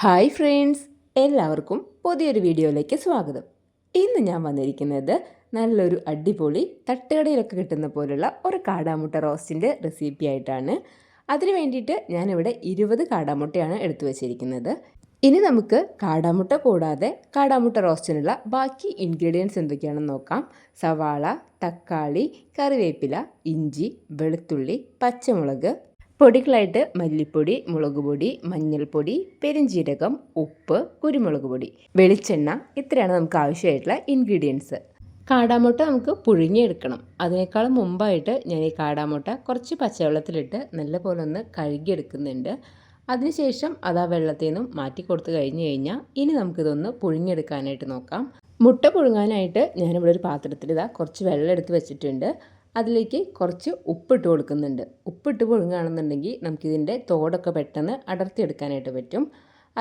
Hi friends, എല്ലാവർക്കും പുതിയൊരു വീഡിയോയിലേക്ക് സ്വാഗതം. ഇന്ന് ഞാൻ വന്നിരിക്കുന്നത് നല്ലൊരു അടിപൊളി തട്ടുകടയിലൊക്കെ കിട്ടുന്ന പോലുള്ള ഒരു കാടാമുട്ട റോസ്റ്റിൻ്റെ റെസിപ്പി ആയിട്ടാണ്. അതിന് വേണ്ടിയിട്ട് ഞാനിവിടെ 20 കാടാമുട്ടയാണ് എടുത്തു വച്ചിരിക്കുന്നത്. ഇനി നമുക്ക് കാടാമുട്ട കൂടാതെ കാടാമുട്ട റോസ്റ്റിനുള്ള ബാക്കി ഇൻഗ്രീഡിയൻസ് എന്തൊക്കെയാണെന്ന് നോക്കാം. സവാള, തക്കാളി, കറിവേപ്പില, ഇഞ്ചി, വെളുത്തുള്ളി, പച്ചമുളക്, പൊടികളായിട്ട് മല്ലിപ്പൊടി, മുളക് പൊടി, മഞ്ഞൾപ്പൊടി, പെരുംജീരകം, ഉപ്പ്, കുരുമുളക് പൊടി, വെളിച്ചെണ്ണ, ഇത്രയാണ് നമുക്ക് ആവശ്യമായിട്ടുള്ള ഇൻഗ്രീഡിയൻസ്. കാടാമുട്ട നമുക്ക് പുഴുങ്ങിയെടുക്കണം. അതിനേക്കാളും മുമ്പായിട്ട് ഞാൻ ഈ കാടാമുട്ട കുറച്ച് പച്ചവെള്ളത്തിലിട്ട് നല്ലപോലെ ഒന്ന് കഴുകിയെടുക്കുന്നുണ്ട്. അതിനുശേഷം അത് ആ വെള്ളത്തിൽ നിന്നും മാറ്റി കൊടുത്തു കഴിഞ്ഞാൽ ഇനി നമുക്കിതൊന്ന് പുഴുങ്ങിയെടുക്കാനായിട്ട് നോക്കാം. മുട്ട പുഴുങ്ങാനായിട്ട് ഞാനിവിടെ ഒരു പാത്രത്തിൽ കുറച്ച് വെള്ളം എടുത്ത് വെച്ചിട്ടുണ്ട്. അതിലേക്ക് കുറച്ച് ഉപ്പിട്ട് കൊടുക്കുന്നുണ്ട്. ഉപ്പിട്ട് പുഴുങ്ങുകയാണെന്നുണ്ടെങ്കിൽ നമുക്കിതിൻ്റെ തോടൊക്കെ പെട്ടെന്ന് അടർത്തിയെടുക്കാനായിട്ട് പറ്റും.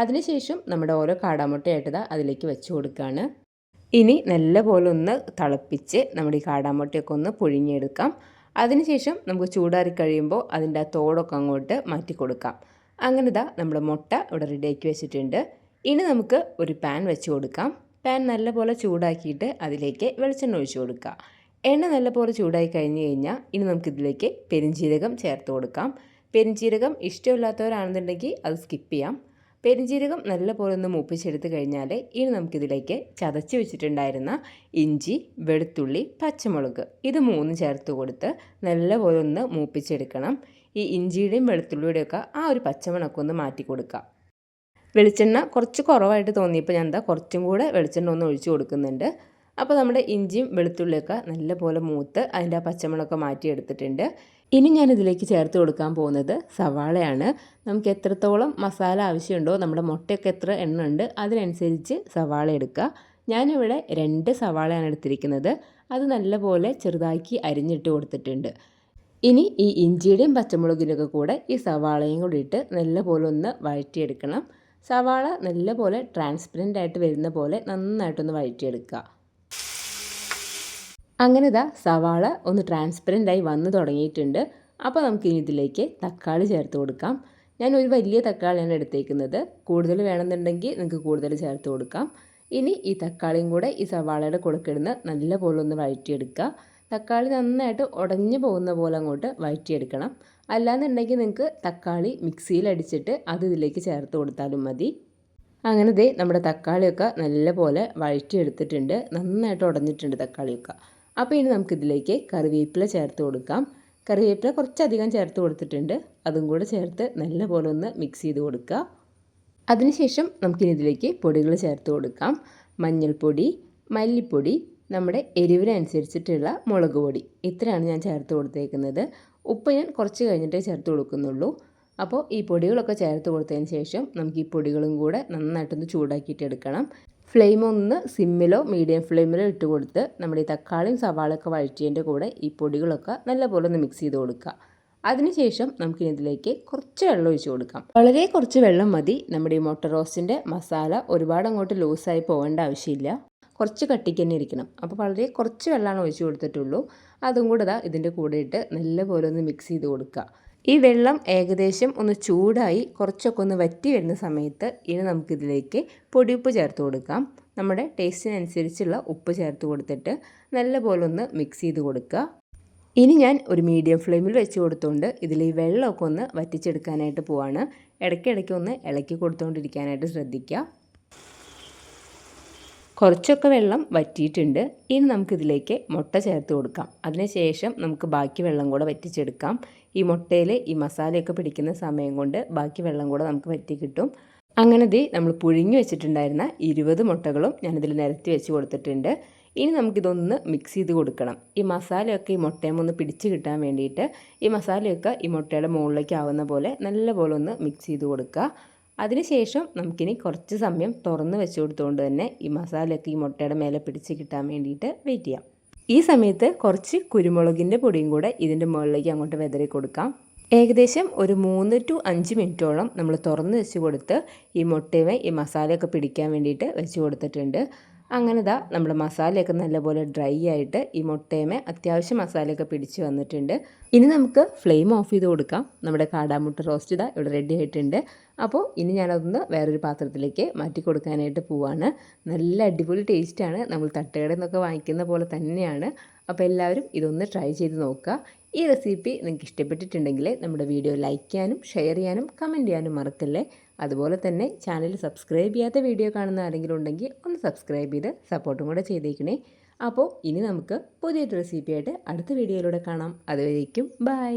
അതിനുശേഷം നമ്മുടെ ഓരോ കാടാമുട്ടയായിട്ട് അതിലേക്ക് വെച്ച് കൊടുക്കുകയാണ്. ഇനി നല്ലപോലെ ഒന്ന് തിളപ്പിച്ച് നമ്മുടെ ഈ കാടാമുട്ടയൊക്കെ ഒന്ന് പുഴുങ്ങിയെടുക്കാം. അതിനുശേഷം നമുക്ക് ചൂടാറി കഴിയുമ്പോൾ അതിൻ്റെ ആ തോടൊക്കെ അങ്ങോട്ട് മാറ്റി കൊടുക്കാം. അങ്ങനെ നമ്മുടെ മുട്ട ഇവിടെ റെഡിയാക്കി വെച്ചിട്ടുണ്ട്. ഇനി നമുക്ക് ഒരു പാൻ വെച്ച് കൊടുക്കാം. പാൻ നല്ലപോലെ ചൂടാക്കിയിട്ട് അതിലേക്ക് വെളിച്ചെണ്ണ ഒഴിച്ച് കൊടുക്കുക. എണ്ണ നല്ലപോലെ ചൂടായി കഴിഞ്ഞാൽ ഇനി നമുക്കിതിലേക്ക് പെരുംജീരകം ചേർത്ത് കൊടുക്കാം. പെരുംജീരകം ഇഷ്ടമില്ലാത്തവരാണെന്നുണ്ടെങ്കിൽ അത് സ്കിപ്പ് ചെയ്യാം. പെരുംജീരകം നല്ലപോലെ ഒന്ന് മൂപ്പിച്ചെടുത്ത് കഴിഞ്ഞാൽ ഇനി നമുക്കിതിലേക്ക് ചതച്ച് വെച്ചിട്ടുണ്ടായിരുന്ന ഇഞ്ചി, വെളുത്തുള്ളി, പച്ചമുളക് ഇത് മൂന്നും ചേർത്ത് കൊടുത്ത് നല്ലപോലെ ഒന്ന് മൂപ്പിച്ചെടുക്കണം. ഈ ഇഞ്ചിയുടെയും വെളുത്തുള്ളിയുടെയൊക്കെ ആ ഒരു പച്ചമണമൊക്കെ ഒന്ന് മാറ്റി കൊടുക്കാം. വെളിച്ചെണ്ണ കുറച്ച് കുറവായിട്ട് തോന്നിയപ്പോൾ ഞാൻ കുറച്ചും കൂടെ വെളിച്ചെണ്ണ ഒന്ന് ഒഴിച്ച് കൊടുക്കുന്നുണ്ട്. അപ്പോൾ നമ്മുടെ ഇഞ്ചിയും വെളുത്തുള്ളിയൊക്കെ നല്ലപോലെ മൂത്ത് അതിൻ്റെ ആ പച്ചമുളകൊക്കെ മാറ്റിയെടുത്തിട്ടുണ്ട്. ഇനി ഞാനിതിലേക്ക് ചേർത്ത് കൊടുക്കാൻ പോകുന്നത് സവാളയാണ്. നമുക്ക് എത്രത്തോളം മസാല ആവശ്യമുണ്ടോ, നമ്മുടെ മുട്ടയൊക്കെ എത്ര എണ്ണ ഉണ്ട് അതിനനുസരിച്ച് സവാള എടുക്കുക. ഞാനിവിടെ 2 സവാളയാണ് എടുത്തിരിക്കുന്നത്. അത് നല്ലപോലെ ചെറുതാക്കി അരിഞ്ഞിട്ട് കൊടുത്തിട്ടുണ്ട്. ഇനി ഈ ഇഞ്ചിയുടെയും പച്ചമുളകിൻ്റെയൊക്കെ കൂടെ ഈ സവാളയും കൂടി ഇട്ട് നല്ലപോലെ ഒന്ന് വഴറ്റിയെടുക്കണം. സവാള നല്ലപോലെ ട്രാൻസ്പെറൻ്റ് ആയിട്ട് വരുന്ന പോലെ നന്നായിട്ടൊന്ന് വഴറ്റിയെടുക്കുക. അങ്ങനെ സവാള ഒന്ന് ട്രാൻസ്പെറൻ്റായി വന്ന് തുടങ്ങിയിട്ടുണ്ട്. അപ്പോൾ നമുക്കിനി ഇതിലേക്ക് തക്കാളി ചേർത്ത് കൊടുക്കാം. ഞാൻ ഒരു വലിയ തക്കാളിയാണ് എടുത്തേക്കുന്നത്. കൂടുതൽ വേണമെന്നുണ്ടെങ്കിൽ നിങ്ങൾക്ക് കൂടുതൽ ചേർത്ത് കൊടുക്കാം. ഇനി ഈ തക്കാളിയും കൂടെ ഈ സവാളയുടെ കൊടുക്കിടുന്ന് നല്ലപോലെ ഒന്ന് വഴറ്റിയെടുക്കുക. തക്കാളി നന്നായിട്ട് ഉടഞ്ഞു പോകുന്ന പോലെ അങ്ങോട്ട് വഴറ്റിയെടുക്കണം. അല്ലാന്നുണ്ടെങ്കിൽ നിങ്ങൾക്ക് തക്കാളി മിക്സിയിൽ അടിച്ചിട്ട് അത് ഇതിലേക്ക് ചേർത്ത് കൊടുത്താലും മതി. അങ്ങനെ നമ്മുടെ തക്കാളിയൊക്കെ നല്ലപോലെ വഴറ്റിയെടുത്തിട്ടുണ്ട്. നന്നായിട്ട് ഉടഞ്ഞിട്ടുണ്ട് തക്കാളിയൊക്കെ. അപ്പോൾ ഇനി നമുക്കിതിലേക്ക് കറിവേപ്പില ചേർത്ത് കൊടുക്കാം. കറിവേപ്പില കുറച്ചധികം ചേർത്ത് കൊടുത്തിട്ടുണ്ട്. അതും കൂടെ ചേർത്ത് നല്ലപോലെ ഒന്ന് മിക്സ് ചെയ്ത് കൊടുക്കുക. അതിനുശേഷം നമുക്കിനി ഇതിലേക്ക് പൊടികൾ ചേർത്ത് കൊടുക്കാം. മഞ്ഞൾപ്പൊടി, മല്ലിപ്പൊടി, നമ്മുടെ എരിവിനനുസരിച്ചിട്ടുള്ള മുളക് പൊടി, ഇത്രയാണ് ഞാൻ ചേർത്ത് കൊടുത്തേക്കുന്നത്. ഉപ്പ് ഞാൻ കുറച്ച് കഴിഞ്ഞിട്ടേ ചേർത്ത് കൊടുക്കുന്നുള്ളൂ. അപ്പോൾ ഈ പൊടികളൊക്കെ ചേർത്ത് കൊടുത്തതിന് ശേഷം നമുക്ക് ഈ പൊടികളും കൂടെ നന്നായിട്ടൊന്ന് ചൂടാക്കിയിട്ട് എടുക്കണം. ഫ്ലെയിം ഒന്ന് സിമ്മിലോ മീഡിയം ഫ്ലെയിമിലോ ഇട്ട് കൊടുത്ത് നമ്മുടെ ഈ തക്കാളിയും സവാളയൊക്കെ വഴറ്റിയതിൻ്റെ കൂടെ ഈ പൊടികളൊക്കെ നല്ലപോലെ ഒന്ന് മിക്സ് ചെയ്ത് കൊടുക്കുക. അതിനുശേഷം നമുക്കിനി ഇതിലേക്ക് കുറച്ച് വെള്ളം ഒഴിച്ച് കൊടുക്കാം. വളരെ കുറച്ച് വെള്ളം മതി. നമ്മുടെ ഈ മുട്ട റോസ്റ്റിൻ്റെ മസാല ഒരുപാട് അങ്ങോട്ട് ലൂസായി പോകേണ്ട ആവശ്യമില്ല. കുറച്ച് കട്ടിക്ക് തന്നെ ഇരിക്കണം. അപ്പോൾ വളരെ കുറച്ച് വെള്ളമാണ് ഒഴിച്ച് കൊടുത്തിട്ടുള്ളൂ. അതും കൂടെ ഇതിൻ്റെ കൂടെ ഇട്ട് നല്ലപോലെ ഒന്ന് മിക്സ് ചെയ്ത് കൊടുക്കുക. ഈ വെള്ളം ഏകദേശം ഒന്ന് ചൂടായി കുറച്ചൊക്കെ ഒന്ന് വറ്റി വരുന്ന സമയത്ത് ഇനി നമുക്കിതിലേക്ക് പൊടിയുപ്പ് ചേർത്ത് കൊടുക്കാം. നമ്മുടെ ടേസ്റ്റിനനുസരിച്ചുള്ള ഉപ്പ് ചേർത്ത് കൊടുത്തിട്ട് നല്ലപോലെ ഒന്ന് മിക്സ് ചെയ്ത് കൊടുക്കുക. ഇനി ഞാൻ ഒരു മീഡിയം ഫ്ലെയിമിൽ വെച്ച് കൊടുത്തുകൊണ്ട് ഇതിൽ ഈ വെള്ളമൊക്കെ ഒന്ന് വറ്റിച്ചെടുക്കാനായിട്ട് പോവാണ്. ഇടയ്ക്കിടയ്ക്ക് ഒന്ന് ഇളക്കി കൊടുത്തുകൊണ്ടിരിക്കാനായിട്ട് ശ്രദ്ധിക്കുക. കുറച്ചൊക്കെ വെള്ളം വറ്റിയിട്ടുണ്ട്. ഇനി നമുക്കിതിലേക്ക് മുട്ട ചേർത്ത് കൊടുക്കാം. അതിനുശേഷം നമുക്ക് ബാക്കി വെള്ളം കൂടെ വറ്റിച്ചെടുക്കാം. ഈ മുട്ടയിൽ ഈ മസാലയൊക്കെ പിടിക്കുന്ന സമയം കൊണ്ട് ബാക്കി വെള്ളം കൂടെ നമുക്ക് വറ്റി കിട്ടും. അങ്ങനെ നമ്മൾ പുഴുങ്ങി വെച്ചിട്ടുണ്ടായിരുന്ന 20 മുട്ടകളും ഞാനിതിൽ നിരത്തി വെച്ച് കൊടുത്തിട്ടുണ്ട്. ഇനി നമുക്കിതൊന്ന് മിക്സ് ചെയ്ത് കൊടുക്കണം. ഈ മസാലയൊക്കെ ഈ മുട്ടയും ഒന്ന് പിടിച്ച് കിട്ടാൻ വേണ്ടിയിട്ട് ഈ മസാലയൊക്കെ ഈ മുട്ടയുടെ മുകളിലേക്ക് ആവുന്ന പോലെ നല്ലപോലെ ഒന്ന് മിക്സ് ചെയ്ത് കൊടുക്കുക. അതിനുശേഷം നമുക്കിനി കുറച്ച് സമയം തുറന്ന് വെച്ച് കൊടുത്തുകൊണ്ട് തന്നെ ഈ മസാലയൊക്കെ ഈ മുട്ടയുടെ മേലെ പിടിച്ച് കിട്ടാൻ വേണ്ടിയിട്ട് വെയിറ്റ് ചെയ്യാം. ഈ സമയത്ത് കുറച്ച് കുരുമുളകിൻ്റെ പൊടിയും കൂടെ ഇതിൻ്റെ മുകളിലേക്ക് അങ്ങോട്ട് വിതറി കൊടുക്കാം. ഏകദേശം ഒരു 3 to 5 മിനിറ്റോളം നമ്മൾ തുറന്ന് വെച്ച് കൊടുത്ത് ഈ മുട്ടയുമേ ഈ മസാലയൊക്കെ പിടിക്കാൻ വേണ്ടിയിട്ട് വെച്ച് കൊടുത്തിട്ടുണ്ട്. അങ്ങനെ ദാ നമ്മുടെ മസാലയൊക്കെ നല്ലപോലെ ഡ്രൈ ആയിട്ട് ഈ മുട്ടയമേ അത്യാവശ്യം മസാലയൊക്കെ പിടിച്ച് വന്നിട്ടുണ്ട്. ഇനി നമുക്ക് ഫ്ലെയിം ഓഫ് ചെയ്ത് കൊടുക്കാം. നമ്മുടെ കാടാമുട്ട റോസ്റ്റ് ഇതാ ഇവിടെ റെഡി ആയിട്ടുണ്ട്. അപ്പോൾ ഇനി ഞാനതൊന്ന് വേറൊരു പാത്രത്തിലേക്ക് മാറ്റി കൊടുക്കാനായിട്ട് പോവാണ്. നല്ല അടിപൊളി ടേസ്റ്റാണ്. നമ്മൾ തട്ടുകടയിൽ നിന്നൊക്കെ വാങ്ങിക്കുന്ന പോലെ തന്നെയാണ്. അപ്പോൾ എല്ലാവരും ഇതൊന്ന് ട്രൈ ചെയ്ത് നോക്കുക. ഈ റെസിപ്പി നിങ്ങൾക്ക് ഇഷ്ടപ്പെട്ടിട്ടുണ്ടെങ്കിൽ നമ്മുടെ വീഡിയോ ലൈക്ക് ചെയ്യാനും ഷെയർ ചെയ്യാനും കമൻറ്റ് ചെയ്യാനും മറക്കല്ലേ. അതുപോലെ തന്നെ ചാനൽ സബ്സ്ക്രൈബ് ചെയ്യാത്ത വീഡിയോ കാണുന്ന ആരെങ്കിലും ഉണ്ടെങ്കിൽ ഒന്ന് സബ്സ്ക്രൈബ് ചെയ്ത് സപ്പോർട്ടും കൂടെ ചെയ്തേക്കണേ. അപ്പോൾ ഇനി നമുക്ക് പുതിയൊരു റെസിപ്പിയായിട്ട് അടുത്ത വീഡിയോയിലൂടെ കാണാം. അതുവരേക്കും ബൈ.